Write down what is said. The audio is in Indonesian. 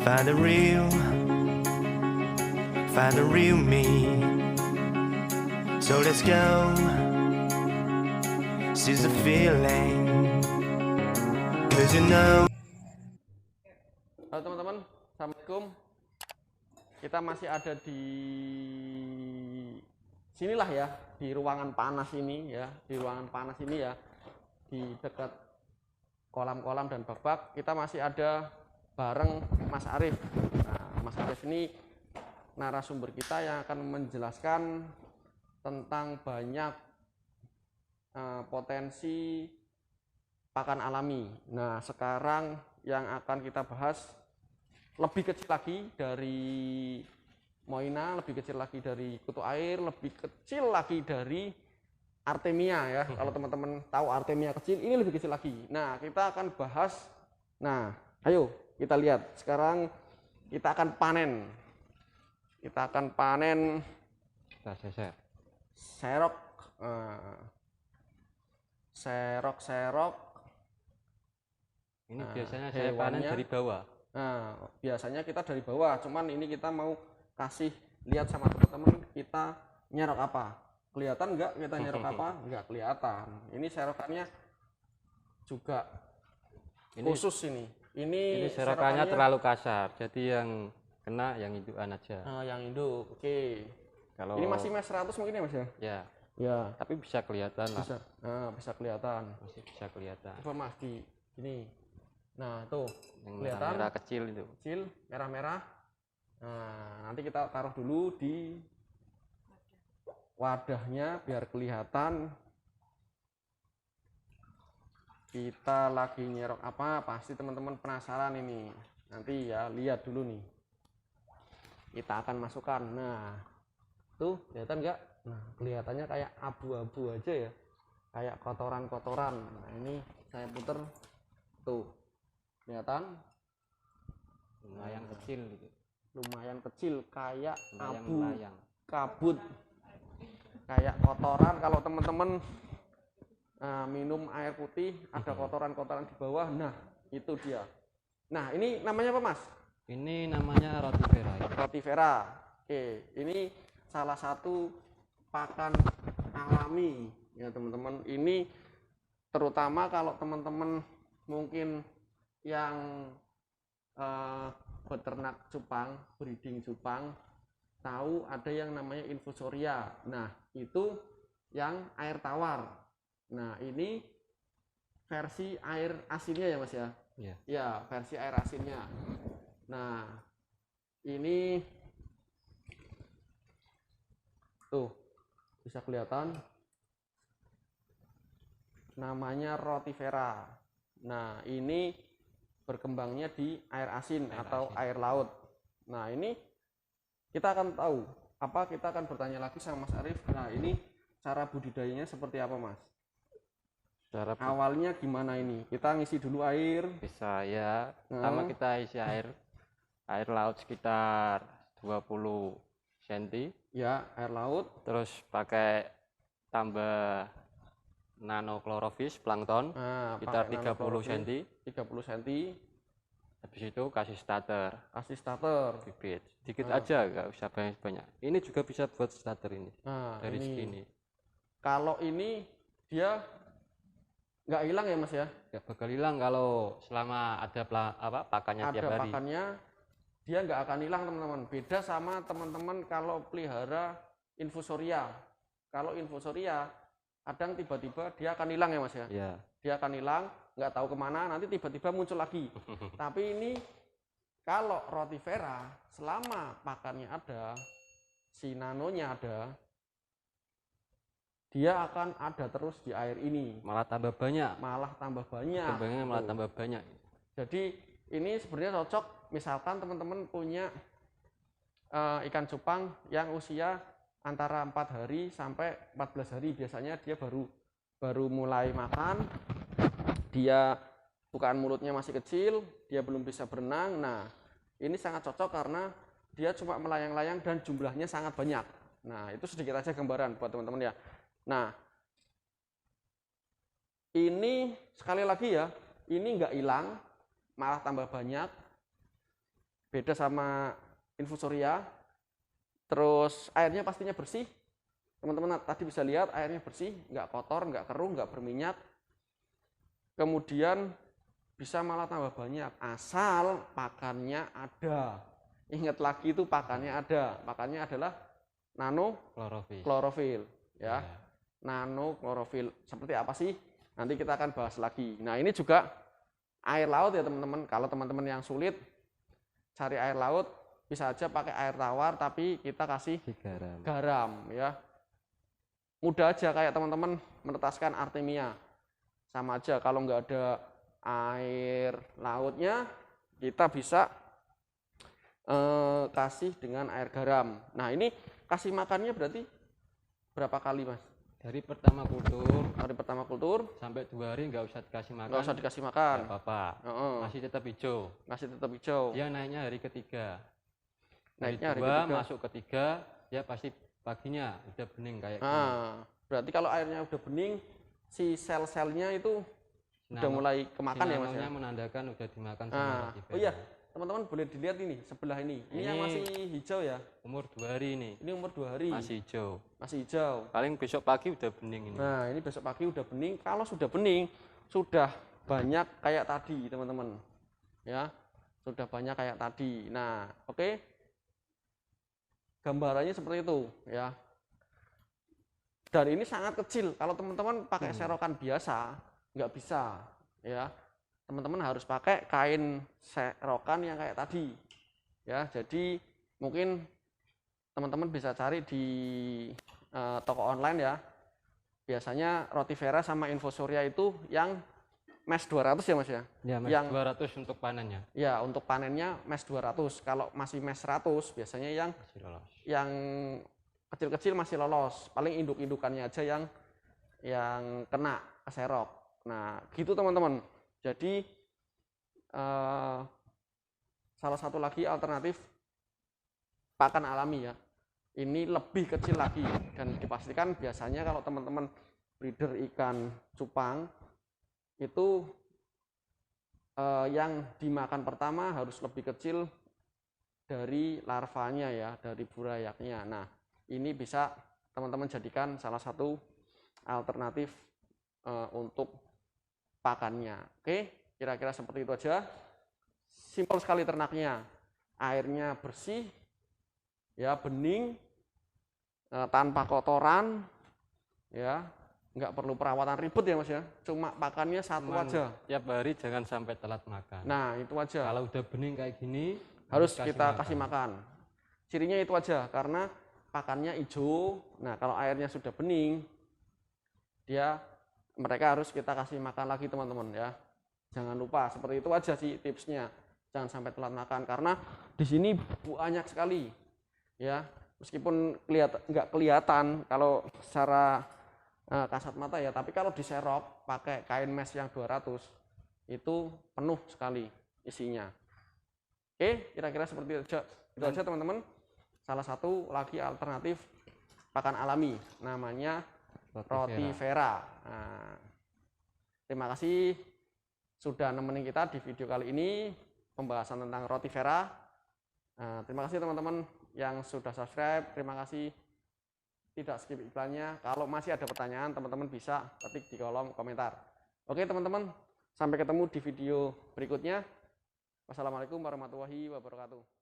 Find the real me. So let's go, seize the feeling. 'Cause you know. Halo teman-teman, assalamualaikum. Kita masih ada di sinilah ya, di ruangan panas ini ya, di dekat kolam-kolam dan bak-bak. Kita masih ada bareng Mas Arif. Nah, Mas Arif ini narasumber kita yang akan menjelaskan tentang banyak potensi pakan alami. Nah, sekarang yang akan kita bahas lebih kecil lagi dari Moina, lebih kecil lagi dari kutu air, lebih kecil lagi dari Artemia ya. Kalau teman-teman tahu Artemia kecil, ini lebih kecil lagi. Nah, kita akan bahas. Nah, ayo kita lihat. Sekarang kita akan panen. Serok. Ini biasanya saya panen dari bawah. Nah, biasanya kita dari bawah, cuman ini kita mau kasih lihat sama teman-teman kita nyerok apa. Kelihatan nggak kita nyerok apa? Nggak kelihatan. Ini serokannya juga khusus ini. Ini serokannya terlalu kasar, jadi yang kena yang indukan aja. Yang induk, oke. Kalau ini masih mes 100 mungkin ya Mas ya? Ya, tapi bisa kelihatan lah. Bisa kelihatan. Masih bisa kelihatan. Coba Mas di ini. Nah, tuh yang kelihatan merah kecil itu. Kecil, merah-merah. Nah, nanti kita taruh dulu di wadahnya biar kelihatan kita lagi nyerok apa. Pasti teman-teman penasaran ini. Nanti ya lihat dulu nih. Kita akan masukkan. Nah, tuh kelihatan nggak? Nah, kelihatannya kayak abu-abu aja ya, kayak kotoran-kotoran. Nah, ini saya puter, tuh kelihatan lumayan kecil gitu. Lumayan kecil, kayak abu, melayang. kabut, kayak kotoran. Kalau teman-teman minum air putih ada kotoran-kotoran di bawah, nah itu dia. Nah, ini namanya apa Mas? Ini namanya rotifera. Rotifera. Oke, ini salah satu pakan alami ya teman-teman. Ini terutama kalau teman-teman mungkin yang beternak cupang, breeding cupang, tahu ada yang namanya infusoria. Nah, itu yang air tawar. Nah, ini versi air asinnya ya Mas ya? Iya. Ya, versi air asinnya. Nah, ini tuh bisa kelihatan namanya rotifera. Nah, ini berkembangnya di air asin atau air laut. Nah, ini kita akan tahu apa, kita akan bertanya lagi sama Mas Arif. Nah, ini cara budidayanya seperti apa Mas? Awalnya gimana ini? Kita ngisi dulu air. Bisa ya. Pertama kita isi air laut sekitar 20 cm. Ya, air laut. Terus pakai tambah nanochlorophyll plankton sekitar 30 cm. 30 cm. Habis itu kasih starter. Bibit. Sedikit aja, nggak usah banyak-banyak. Ini juga bisa buat starter ini. Dari ini. segini. Kalau ini dia nggak hilang ya Mas ya? Nggak bakal hilang kalau selama ada pakannya tiap hari. Ada pakannya, dia nggak akan hilang teman-teman. Beda sama teman-teman kalau pelihara infusoria. Kalau infusoria kadang tiba-tiba dia akan hilang ya Mas ya? Iya. Dia akan hilang, nggak tahu kemana, nanti tiba-tiba muncul lagi. Tapi ini kalau rotifera selama pakannya ada, si nanonya ada, dia akan ada terus di air ini. Malah tambah banyak. Kembangnya malah tambah banyak. Jadi ini sebenarnya cocok misalkan teman-teman punya ikan cupang yang usia antara 4 hari sampai 14 hari. Biasanya dia baru mulai makan. Dia bukaan mulutnya masih kecil, dia belum bisa berenang. Nah, ini sangat cocok karena dia cuma melayang-layang dan jumlahnya sangat banyak. Nah, itu sedikit aja gambaran buat teman-teman ya. Nah, ini sekali lagi ya, ini nggak hilang, malah tambah banyak. beda sama infusoria. Terus airnya pastinya bersih. Teman-teman tadi bisa lihat airnya bersih, nggak kotor, nggak keruh, nggak berminyak. Kemudian bisa malah tambah banyak asal pakannya ada. Ingat lagi itu pakannya ada. Pakannya adalah nano klorofil ya. Nano klorofil. Seperti apa sih? Nanti kita akan bahas lagi. Nah, ini juga air laut ya teman-teman. Kalau teman-teman yang sulit cari air laut, bisa aja pakai air tawar tapi kita kasih garam ya. Mudah aja kayak teman-teman menetaskan artemia. Sama aja kalau nggak ada air lautnya, kita bisa kasih dengan air garam. Nah, ini kasih makannya berarti berapa kali, Mas? Dari pertama kultur. Dari pertama kultur sampai 2 hari nggak usah dikasih makan. Nggak usah dikasih makan. Nggak apa-apa. Masih tetap hijau. Masih tetap hijau. Dia naiknya hari ketiga. Naiknya hari ketiga. Masuk ketiga, dia pasti paginya udah bening kayak gini. Berarti kalau airnya udah bening, si sel-selnya itu udah mulai kemakan ya, Mas ya? Menandakan udah dimakan sama roti vera. Oh iya, teman-teman boleh dilihat ini sebelah ini. Ini yang masih hijau ya? Umur 2 hari ini. Ini umur 2 hari. Masih hijau. Masih hijau. Paling besok pagi udah bening ini. Nah, ini besok pagi udah bening. Kalau sudah bening, sudah banyak kayak tadi, teman-teman. Ya, sudah banyak kayak tadi. Nah, oke. Gambarannya seperti itu, ya. Dan ini sangat kecil. Kalau teman-teman pakai serokan biasa, nggak bisa, ya. Teman-teman harus pakai kain serokan yang kayak tadi, ya. Jadi mungkin teman-teman bisa cari di toko online ya. Biasanya roti vera sama infusoria itu yang mes 200 ya, Mas ya? Ya, mes yang 200 untuk panennya. Ya, untuk panennya mes 200. Kalau masih mes 100 biasanya yang kecil-kecil masih lolos. Paling induk-indukannya aja yang kena keserok. Nah, gitu teman-teman. Jadi salah satu lagi alternatif pakan alami ya. Ini lebih kecil lagi dan dipastikan biasanya kalau teman-teman breeder ikan cupang itu yang dimakan pertama harus lebih kecil dari larvanya ya, dari burayaknya. Nah, ini bisa teman-teman jadikan salah satu alternatif untuk pakannya. Oke, kira-kira seperti itu aja. Simpel sekali ternaknya. Airnya bersih, ya bening, tanpa kotoran, ya. Nggak perlu perawatan ribet ya, Mas ya. Cuma pakannya satu aja. Tiap hari jangan sampai telat makan. Nah, itu aja. Kalau udah bening kayak gini, harus kita kasih makan. Cirinya itu aja, karena pakannya hijau. Nah, kalau airnya sudah bening, mereka harus kita kasih makan lagi, teman-teman ya. Jangan lupa, seperti itu aja sih tipsnya. Jangan sampai telat makan, karena di sini banyak sekali. Ya, meskipun nggak kelihatan kalau secara kasat mata ya, tapi kalau diserok pakai kain mes yang 200 itu penuh sekali isinya. Oke, kira-kira seperti itu aja teman-teman. Salah satu lagi alternatif pakan alami namanya roti vera. Nah, terima kasih sudah nemenin kita di video kali ini pembahasan tentang roti vera. Nah, terima kasih teman-teman yang sudah subscribe. Terima kasih tidak skip iklannya. Kalau masih ada pertanyaan, teman-teman bisa ketik di kolom komentar. Oke teman-teman, sampai ketemu di video berikutnya. Wassalamualaikum warahmatullahi wabarakatuh.